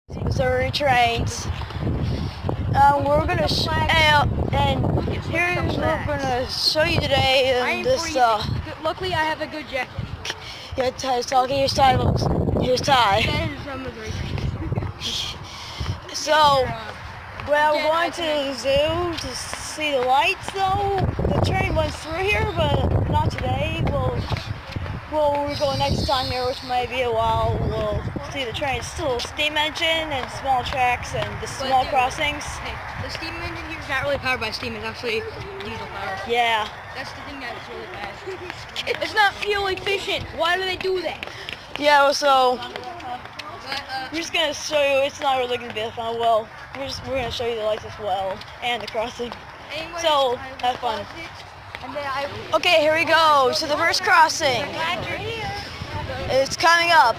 Missouri trains. We're gonna and here we're gonna show you today this. Luckily, I have a good jacket. Yeah, Ty's talking. Here's Ty. Here's Ty. That is from Missouri. So we're going to the zoo to see the lights. Though the train went through here, but not today. We're going next time here, which may be a while. We'll see the train. It's still a steam engine and small tracks and the small crossings. Hey, the steam engine here is not really powered by steam. It's actually diesel powered. Yeah. That's the thing that's really bad. It's not fuel efficient. Why do they do that? Yeah. So we're just gonna show you. It's not really gonna be that fun. Well, we're gonna show you the lights as well and the crossing. Anyways, So have fun. And then Okay, here we go to the first crossing. It's coming up.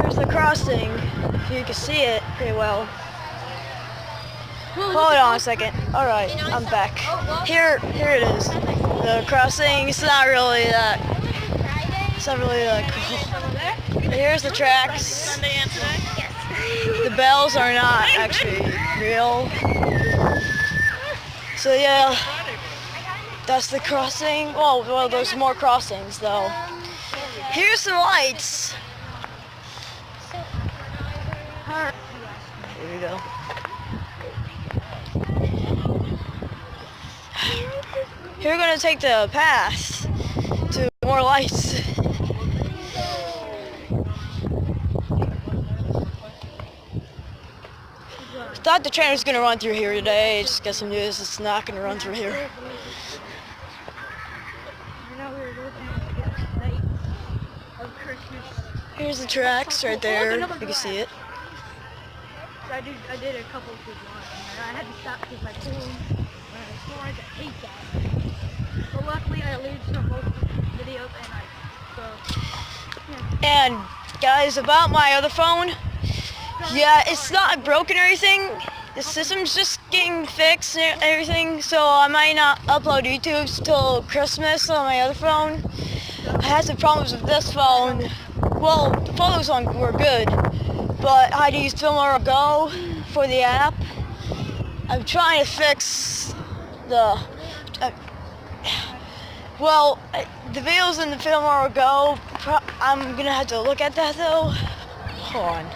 Here's the crossing. You can see it pretty well. Hold on a second. All right, I'm back. Here it is. The crossing. It's not really that cool. Here's the tracks. The bells are not actually real. So yeah, that's the crossing. Well, there's more crossings though. Here's some lights. Here we go. Here we're gonna take the path to more lights. Thought the train was gonna run through here today. Just got some news. It's not gonna run through here. Here's the tracks right there. You can see it. I did a couple of good ones. I had to stop because my phone storage. I hate that. But luckily, I learned some most videos And guys, about my other phone. Yeah, it's not broken or anything. The system's just getting fixed and everything, so I might not upload YouTube till Christmas on my other phone. I had some problems with this phone. Well, the photos were good, but I had to use Filmora Go for the app. I'm trying to fix the videos in the Filmora Go. I'm gonna have to look at that though. Hold on.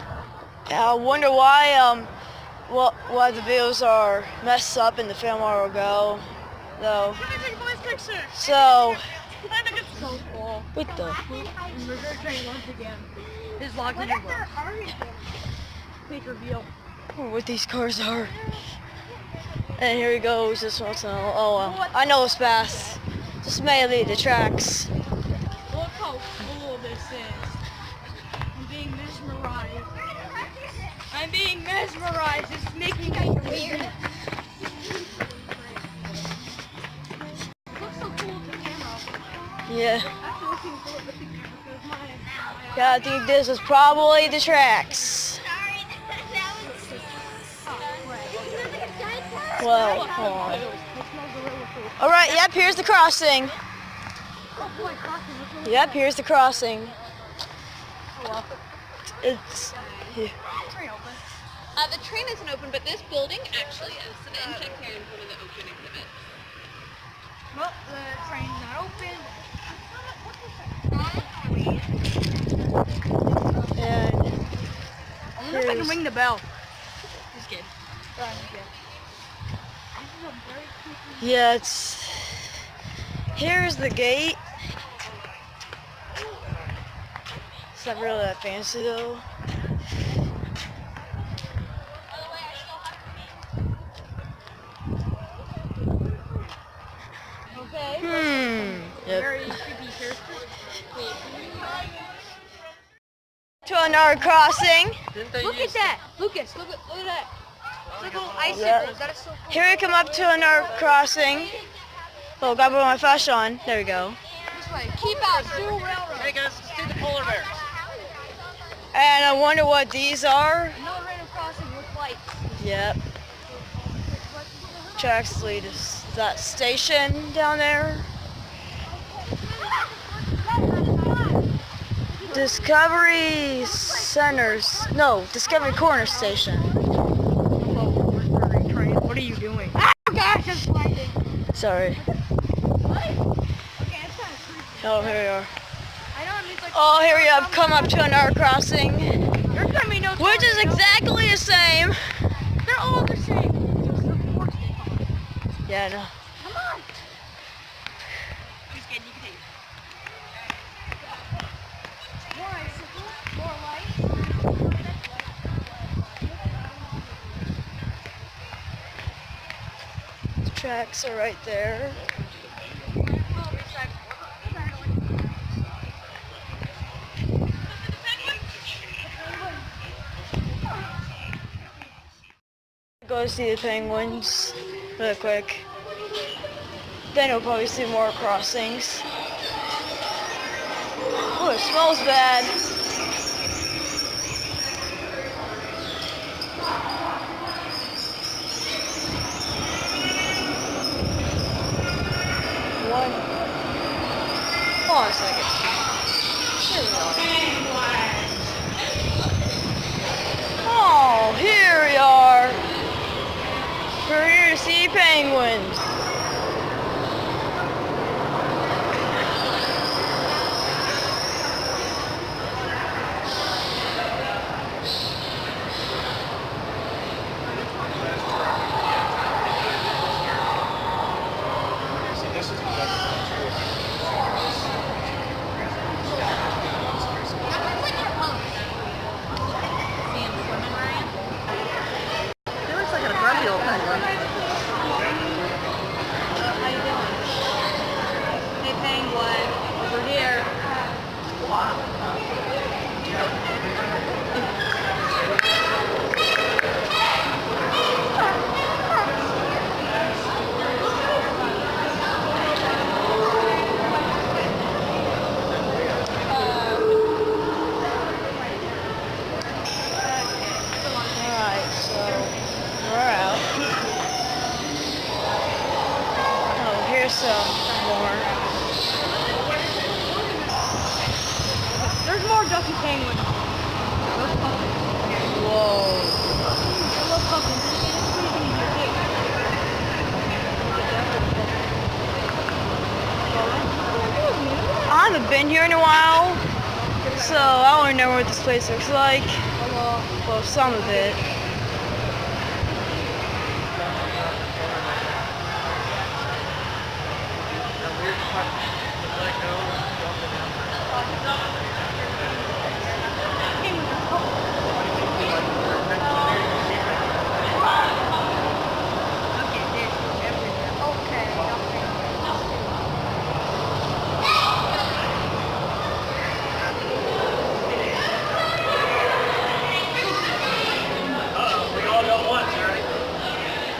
I wonder why why the videos are messed up in the Filmora Go though. So what the? Missouri train once again is locked in the world. Please reveal. I wonder what these cars are. And here he goes. This one's I know it's fast. Just mainly the tracks. Look how cool this is. I'm being mesmerized. I'm being mesmerized. It's making me weird. It looks so cool with the camera. Yeah. Yeah, I think this is probably the tracks. Well, hold on. All right. Yep. Here's the crossing. Yep. Here's the crossing. It's. Yeah. The train isn't open, but this building actually is. So the insect here is one of the open exhibits. Well, the train's not open. And I wonder if I can ring the bell. Just kidding. yeah, here's the gate. It's not really that fancy though. Okay. Yep. Very creepy character. To another crossing. Look at that! Lucas, look at that! Look at little icicles. That is so cool. Here we come up to another crossing. Oh, gotta put my flash on. There we go. This way. Keep out Zoo Railroad. Hey guys, let's do the polar bears. And I wonder what these are. Another random crossing with lights. Yep. Tracks lead to that station down there. Discovery Centers. No, Discovery Corner Station. What are you doing? Oh gosh, I'm sliding. Sorry. What? Okay, it's kind of creepy. Oh, here we are. I know it means like. Oh, here we have come up to another crossing, There's gonna be no. which is exactly the same. They're all the same. Just the forks they call it. Yeah, no. Come on. He's getting you can take. More icicles, more lights. The tracks are right there. Go see the penguins really quick. Then you'll probably see more crossings. Oh, it smells bad. One. Hold on a second. Here we are. Oh, here we are. We're here to see penguins. It looks like a grumpy old penguin. How you doing? Hey, penguin, over here. Alright, so we're out. Oh, here's some more. There's more ducky penguins. Those puppies. Whoa. I love puppies. It's pretty easy to take. I haven't been here in a while, so I don't know what this place looks like. Well, some of it.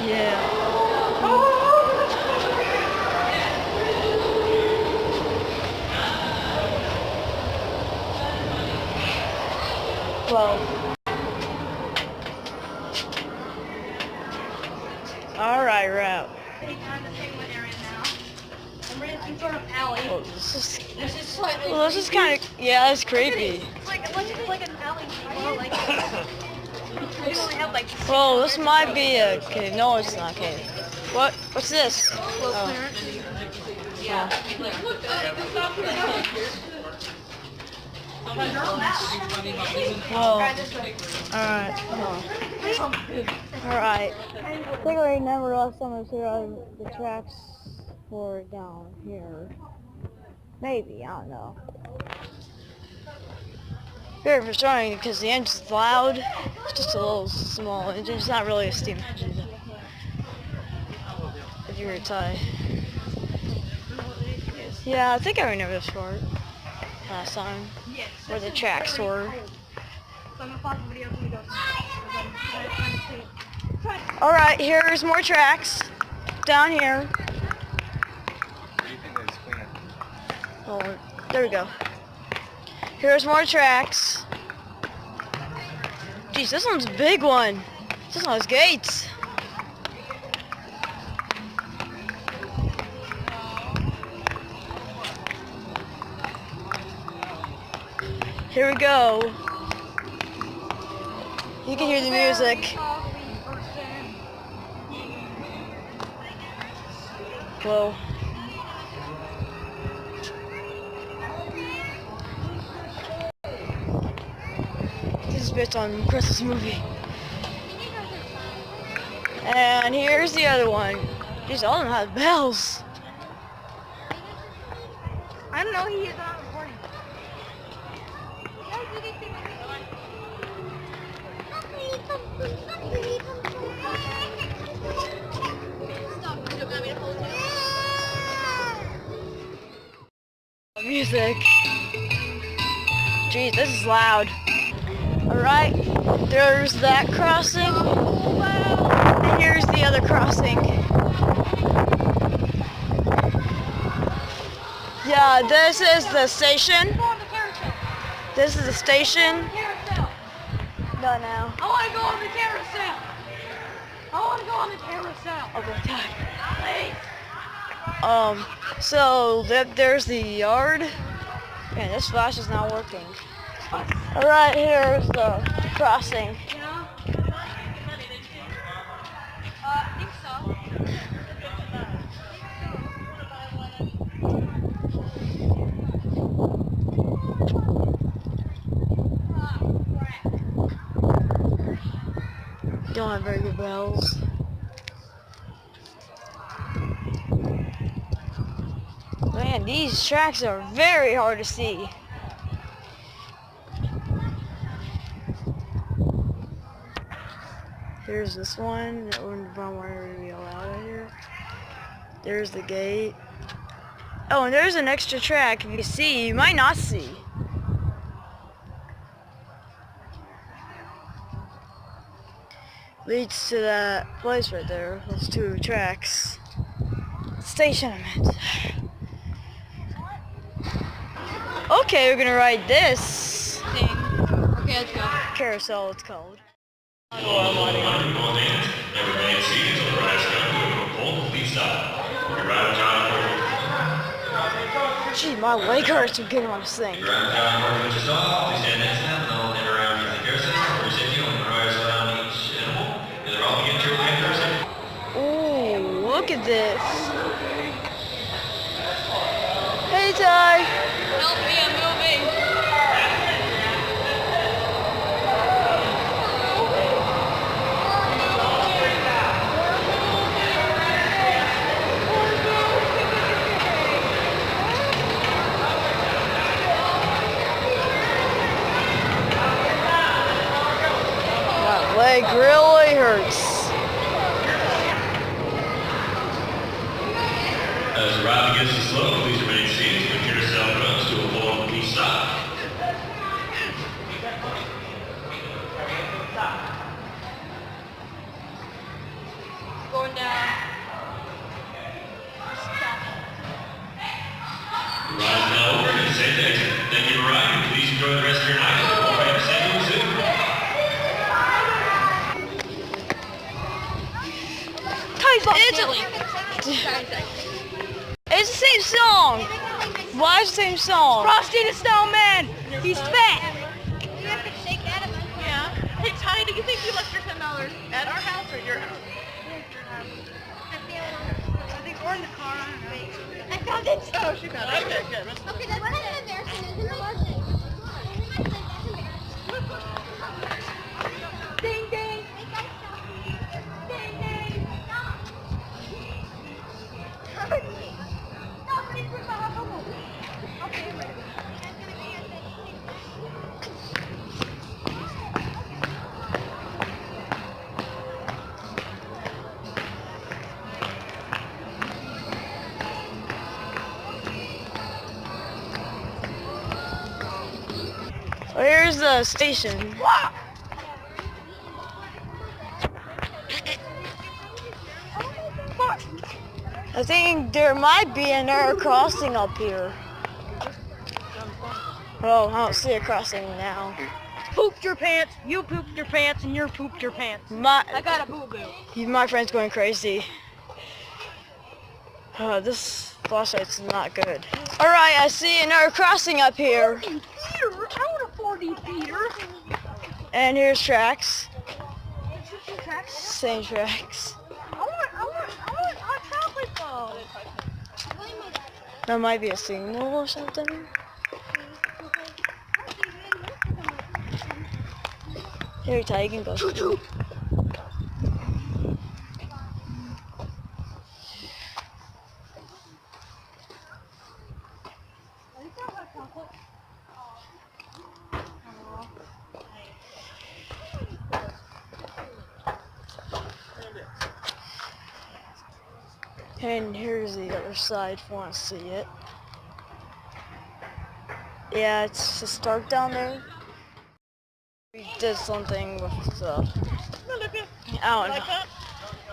Yeah. Well. Alright, we're out. I'm in the penguin area now. I'm in some sort of alley. Oh, this is. This is slightly. Well, this is kind of. Yeah, that's creepy. It's like an alley. Well, like, they only have like. Well, this might be a cave. No, it's not a cave. What's this? Oh. Yeah. Whoa. Alright. Alright. I think I remember last time I was here, the tracks were down here. Maybe, I don't know. Very frustrating because the engine's loud. It's just a little small engine. It's not really a steam engine. If you were to tie. Yeah, I think I remember this part last time. Where the tracks were. Alright, here's more tracks. Down here. Oh, there we go. Here's more tracks. Jeez, this one's a big one. This one has gates. Here we go. You can hear the music. Whoa. This is based on Christmas movie. And here's the other one. These all of them have bells. I don't know, he is not recording. Music. Jeez, this is loud. Alright, there's that crossing. And here's the other crossing. Yeah, this is the station. This is the station. Not now. I want to go on the carousel. I want to go on the carousel. Okay, so there's the yard. Man, this flash is not working. Alright, here's the crossing. Yeah. I think so. Don't have very good bells. Man, these tracks are very hard to see. Here's this one that we're going to be allowed out here. There's the gate. Oh, and there's an extra track. If you see, you might not see. Leads to that place right there. Those two tracks. Station, I meant. Okay, we're gonna ride this Thing. Okay, let's go. carousel. It's called. Everybody in seat until the ride's done. Hold, please stop. Your ride with John Porter. Gee, my leg hurts from getting on this thing. Your ride with John Porter, which is off. Please stand next to them. No one around you. The carousel for your safety. Only the riders around each animal. And they're all begin to remain carousel. Ooh, look at this. Hey, Ty. Help me, I'm moving. My leg really hurts. As the ride begins to slow, please remain seated. The carousel runs to a full please stop. Going down. The ride is now over. And safe exit. Thank you for riding. Please enjoy the rest of your night. We'll be sending you soon. It's the same song. Why is the same song? Frosty the Snowman. He's fat. Yeah. Hey, Ty, do you think you left your $10 at our house or your house? I think we're in the car. I don't know. I found it. Oh, she found it. Okay, good. Okay, that's not embarrassing, isn't it? Ding, ding. Ding, ding. Stop. Stop, please, we're not okay, wait. Well, here's the station. I think there might be another crossing up here. Oh, I don't see a crossing now. Pooped your pants, you pooped your pants, and you pooped your pants. I My got a boo-boo. my friend's going crazy. This flashlight's not good. Alright, I see another crossing up here. I want to Dirty Peter. And here's tracks. Tracks. Same tracks. I want hot chocolate though. That might be a signal or something. Here, Ty, you can go. And here's the other side if you want to see it. Yeah, it's just dark down there. We did something with the... I don't know.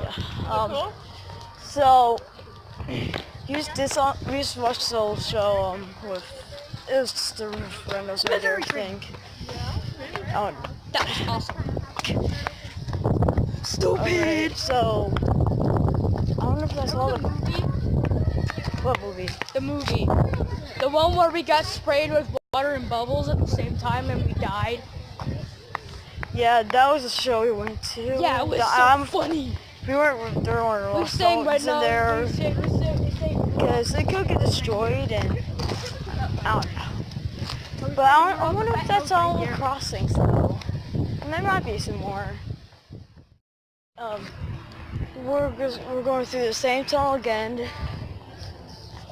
Yeah. So, we used to watch the old show with... It was just the referendums and everything. I don't know. That was awesome. Stupid! Alright, so... I don't know if that's all the... What movie? The movie. The one where we got sprayed with water and bubbles at the same time and we died. Yeah, that was a show we went to. Yeah, it was funny. We weren't, there weren't a lot We of sang right songs now. in there. We sang. Because they could get destroyed and... I don't know. But I wonder if that's all the crossings though. And there might be some more. We're going through the same tunnel again.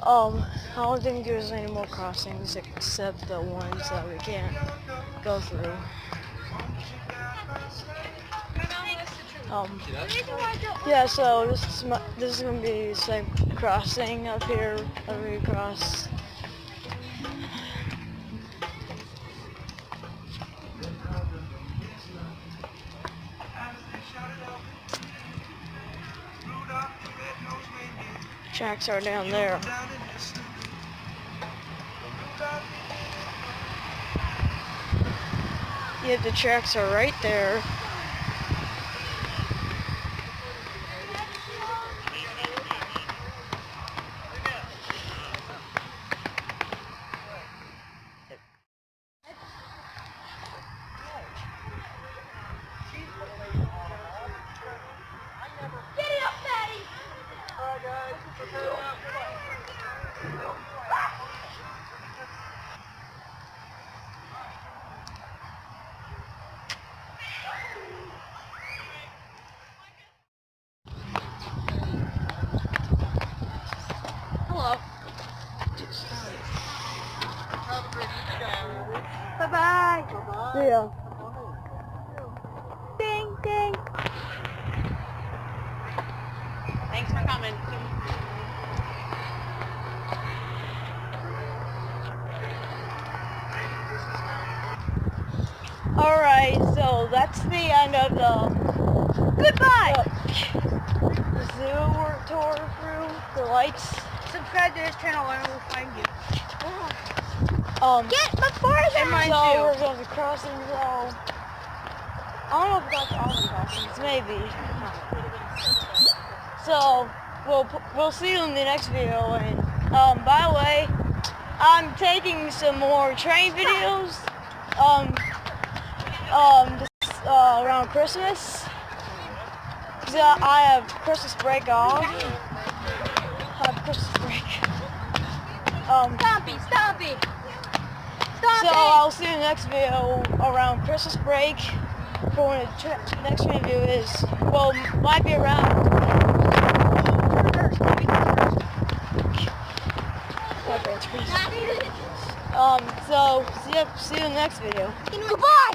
I don't think there's any more crossings except the ones that we can't go through. Yeah, so this is gonna be the same crossing up here that we cross. Tracks are down there. Yeah, the tracks are right there. Hello. Bye-bye. Yeah. Ding, ding. Thanks for coming. Alright, so that's the end of the Goodbye. the zoo we're tour through, the lights. Subscribe to this channel and we'll find you. Get my forest so in mine we're too. going to be crossing I don't know if that's all the crossings, maybe. So we'll see you in the next video. And by the way, I'm taking some more train videos around Christmas. So I have Christmas break off. I have Christmas break. Stompy. So I'll see you in the next video around Christmas break. For when the next video is, well, might be around. So see you in the next video. Goodbye.